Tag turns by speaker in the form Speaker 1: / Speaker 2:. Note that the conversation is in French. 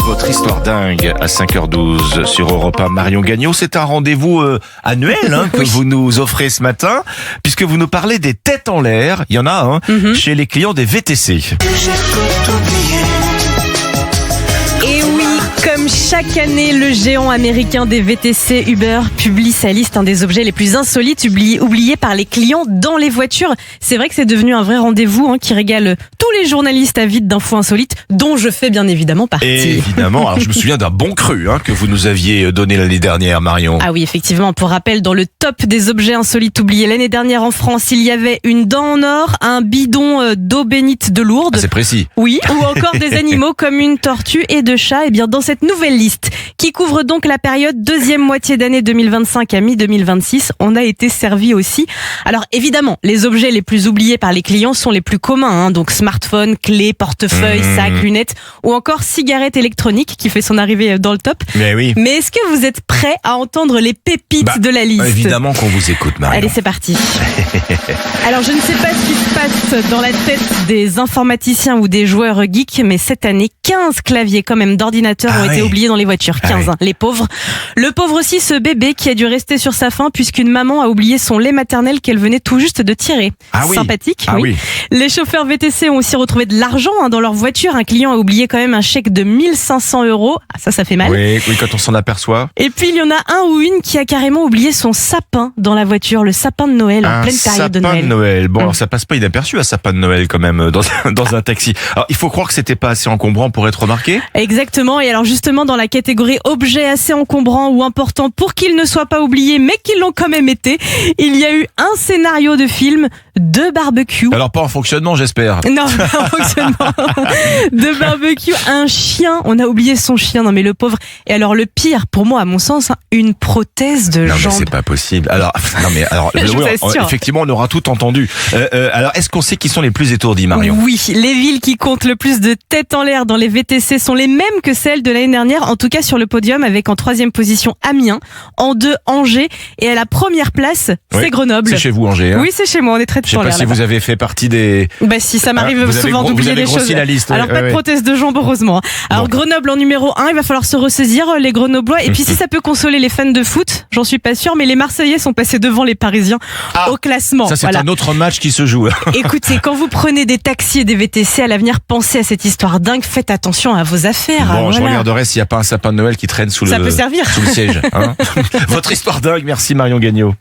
Speaker 1: Votre histoire dingue à 5h12 sur Europe 1. Marion Gagnon, c'est un rendez-vous annuel que vous nous offrez ce matin, puisque vous nous parlez des têtes en l'air. Il y en a chez les clients des VTC.
Speaker 2: Et oui, comme chaque année, le géant américain des VTC, Uber, publie sa liste des objets les plus insolites oubliés par les clients dans les voitures. C'est vrai que c'est devenu un vrai rendez-vous qui régale tous les journalistes avides d'infos insolites, dont je fais bien évidemment partie.
Speaker 1: Évidemment, alors je me souviens d'un bon cru que vous nous aviez donné l'année dernière, Marion.
Speaker 2: Ah oui, effectivement, pour rappel, dans le top des objets insolites oubliés l'année dernière en France, il y avait une dent en or, un bidon d'eau bénite de Lourdes.
Speaker 1: Ah, c'est précis.
Speaker 2: Oui, ou encore des animaux comme une tortue et deux chats. Et bien dans cette nouvelle liste, qui couvre donc la période deuxième moitié d'année 2025 à mi-2026, on a été servi aussi. Alors évidemment, les objets les plus oubliés par les clients sont les plus communs, donc smartphone, clés, portefeuille, sac, lunettes, ou encore cigarette électronique qui fait son arrivée dans le top.
Speaker 1: Mais oui.
Speaker 2: Mais est-ce que vous êtes prêts à entendre les pépites de la liste ?
Speaker 1: Évidemment qu'on vous écoute, Marion.
Speaker 2: Allez, c'est parti. Alors, je ne sais pas ce qui se passe dans la tête des informaticiens ou des joueurs geeks, mais cette année, 15 claviers quand même d'ordinateurs ont été oubliés dans les voitures. 15, les pauvres. Le pauvre aussi, ce bébé qui a dû rester sur sa faim puisqu'une maman a oublié son lait maternel qu'elle venait tout juste de tirer. Sympathique, oui. Les chauffeurs VTC ont aussi retrouvé de l'argent dans leur voiture. Un client a oublié quand même un chèque de 1500 €. Ah, ça fait mal.
Speaker 1: Oui, quand on s'en aperçoit.
Speaker 2: Et puis, il y en a un ou une qui a carrément oublié son sapin dans la voiture, le sapin de Noël, en pleine période de Noël.
Speaker 1: Un sapin de Noël. Bon, alors ça passe pas inaperçu, un sapin de Noël quand même, dans un taxi. Alors, il faut croire que c'était pas assez encombrant pour être remarqué.
Speaker 2: Exactement. Et alors, justement, dans la catégorie objet assez encombrant ou important pour qu'ils ne soient pas oubliés, mais qu'ils l'ont quand même été, il y a eu un scénario de film, de barbecue.
Speaker 1: Alors, pas en fonctionnement, j'espère.
Speaker 2: Non, pas en fonctionnement. De barbecue, un chien. On a oublié son chien. Non, mais le pauvre. Et alors, le pire, pour moi, à mon sens, une prothèse de jambe.
Speaker 1: Non, mais c'est pas possible. Alors, effectivement, on aura tout entendu. Alors, est-ce qu'on sait qui sont les plus étourdis, Marion ?
Speaker 2: Oui, les villes qui comptent le plus de têtes en l'air dans les VTC sont les mêmes que celles de l'année dernière, en tout cas sur le podium, avec en 3e position Amiens, en 2 Angers, et à la première place, c'est Grenoble.
Speaker 1: C'est chez vous, Angers.
Speaker 2: Oui, c'est chez moi, on est très
Speaker 1: Je sais pas si vous avez fait partie des...
Speaker 2: Si, ça m'arrive souvent d'oublier des choses.
Speaker 1: La liste,
Speaker 2: alors, pas de prothèse de jambe, heureusement. Alors, Grenoble en numéro 1, il va falloir se ressaisir, les Grenoblois. Et puis, si ça peut consoler les fans de foot, j'en suis pas sûre, mais les Marseillais sont passés devant les Parisiens au classement.
Speaker 1: Ça, c'est un autre match qui se joue.
Speaker 2: Écoutez, quand vous prenez des taxis et des VTC à l'avenir, pensez à cette histoire dingue, faites attention à vos affaires.
Speaker 1: Bon, je regarderai s'il n'y a pas un sapin de Noël qui traîne sous le siège. Votre histoire dingue, merci Marion Gagnon.